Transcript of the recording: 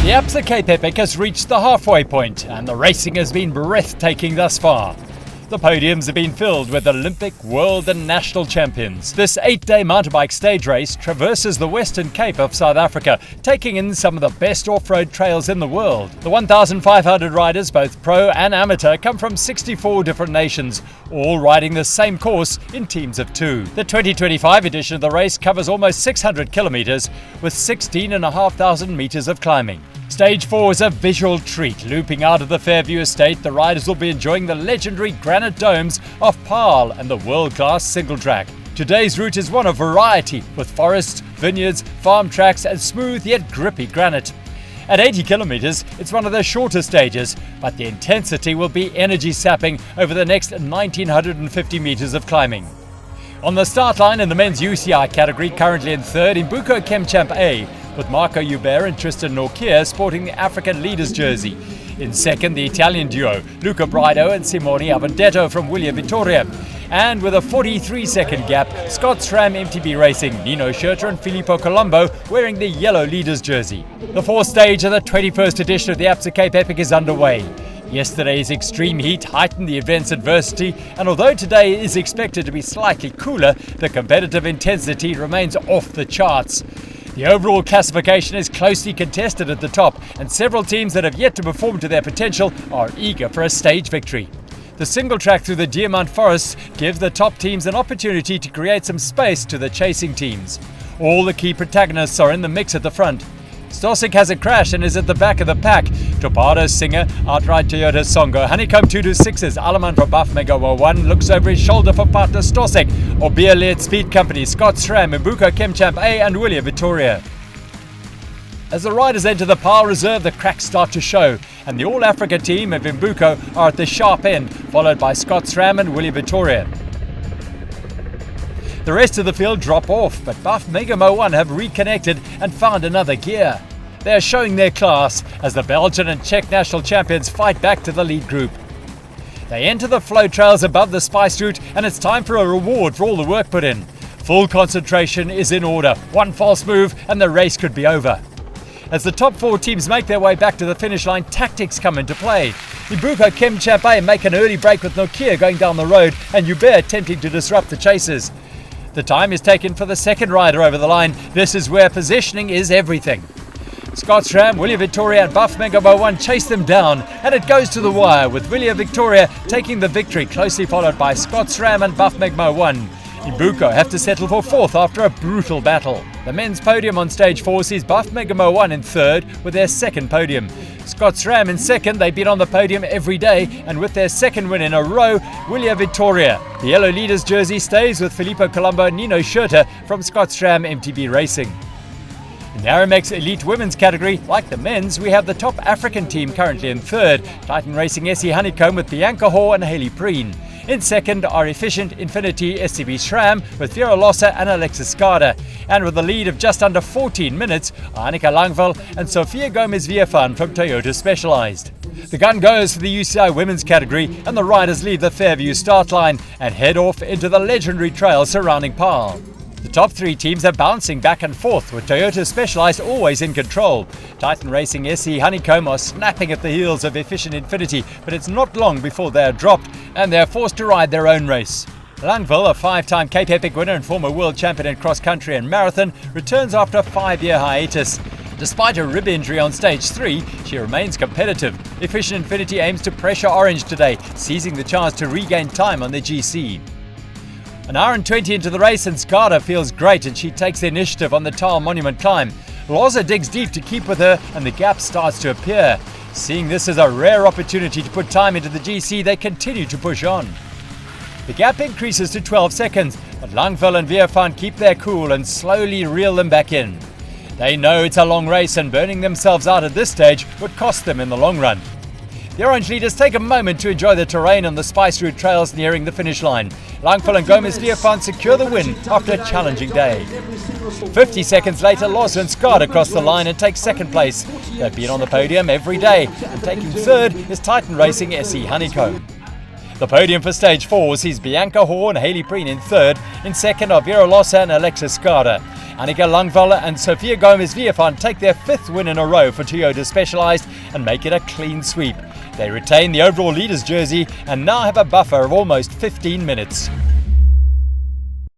The Absa Cape Epic has reached the halfway point and the racing has been breathtaking thus far. The podiums have been filled with Olympic, world and national champions. This 8-day mountain bike stage race traverses the Western Cape of South Africa, taking in some of the best off-road trails in the world. The 1,500 riders, both pro and amateur, come from 64 different nations, all riding the same course in teams of 2. The 2025 edition of the race covers almost 600 kilometres with 16,500 metres of climbing. Stage 4 is a visual treat. Looping out of the Fairview estate, the riders will be enjoying the legendary granite domes of Paarl and the world-class single track. Today's route is one of variety, with forests, vineyards, farm tracks and smooth yet grippy granite. At 80 kilometres, it's one of the shorter stages, but the intensity will be energy-sapping over the next 1,950 metres of climbing. On the start line in the men's UCI category, currently in third, Imbuko ChemChamp A, with Marco Joubert and Tristan Nortje sporting the African leaders jersey. In second, the Italian duo, Luca Braidot and Simone Avendetto from Wilier-Vittoria. And with a 43-second gap, Scott-SRAM MTB Racing, Nino, Schurter and Filippo Colombo wearing the yellow leaders jersey. The fourth stage of the 21st edition of the Absa Cape Epic is underway. Yesterday's extreme heat heightened the event's adversity, and although today is expected to be slightly cooler, the competitive intensity remains off the charts. The overall classification is closely contested at the top, and several teams that have yet to perform to their potential are eager for a stage victory. The single track through the Diamant Forest gives the top teams an opportunity to create some space to the chasing teams. All the key protagonists are in the mix at the front. Stossic has a crash and is at the back of the pack. Topado's Singer, Outright Toyota's Songo, Honeycomb 226's Alaman for Buff Mega 1 looks over his shoulder for partner Stossic, or beer-led speed company Scott-SRAM, Imbuko ChemChamp A and Wilier-Vittoria. As the riders enter the Paarl Reserve, the cracks start to show, and the All-Africa team of Imbuko are at the sharp end, followed by Scott-SRAM and Wilier-Vittoria. The rest of the field drop off, but Buff Mega 1 have reconnected and found another gear. They are showing their class as the Belgian and Czech national champions fight back to the lead group. They enter the flow trails above the spice route, and it's time for a reward for all the work put in. Full concentration is in order. One false move and the race could be over. As the top 4 teams make their way back to the finish line, tactics come into play. Imbuko ChemChamp A make an early break with Nortje going down the road and Joubert attempting to disrupt the chasers. The time is taken for the second rider over the line. This is where positioning is everything. Scott-SRAM, Wilier-Vittoria and Buff Mega 1 chase them down, and it goes to the wire with Wilier-Vittoria taking the victory, closely followed by Scott-SRAM and Buff Mega 1. Imbuko have to settle for fourth after a brutal battle. The men's podium on stage 4 sees Buff Mega 1 in third with their second podium. Scott-SRAM in second, they've been on the podium every day, and with their second win in a row, Wilier-Vittoria. The yellow leaders jersey stays with Filippo Colombo and Nino Schurter from Scott-SRAM MTB Racing. In the Aramex Elite Women's category, like the men's, we have the top African team currently in third, Titan Racing SE Honeycomb with Bianca Hoare and Haley Preen. In second are efficient Infiniti SCB SRAM with Vera and Alexis Skarda. And with a lead of just under 14 minutes, Annika Langvad and Sofia Villafane from Toyota Specialized. The gun goes for the UCI Women's category, and the riders leave the Fairview start line and head off into the legendary trail surrounding Paarl. The top 3 teams are bouncing back and forth, with Toyota Specialized always in control. Titan Racing SE Honeycomb are snapping at the heels of Efficient Infiniti, but it's not long before they are dropped and they are forced to ride their own race. Langvad, a 5-time Cape Epic winner and former world champion in cross-country and marathon, returns after a 5-year hiatus. Despite a rib injury on stage 3, she remains competitive. Efficient Infiniti aims to pressure Orange today, seizing the chance to regain time on the GC. An hour and 20 into the race and Skarda feels great and she takes the initiative on the Taal Monument climb. Loza digs deep to keep with her and the gap starts to appear. Seeing this as a rare opportunity to put time into the GC, they continue to push on. The gap increases to 12 seconds, but Langvad and Villafane keep their cool and slowly reel them back in. They know it's a long race and burning themselves out at this stage would cost them in the long run. The Orange leaders take a moment to enjoy the terrain on the Spice Route trails nearing the finish line. Langvad and Villafane secure the win after a challenging day. 50 seconds later, Loza and Skarda cross the line and take second place. They've been on the podium every day, and taking third is Titan Racing SE Honeycomb. The podium for stage 4 sees Bianca Hoare and Haley Preen in third. In second are Vera and Alexis Skarda. Annika, Langvad and Sofia Villafane take their 5th win in a row for Toyota Specialized and make it a clean sweep. They retain the overall leaders jersey and now have a buffer of almost 15 minutes.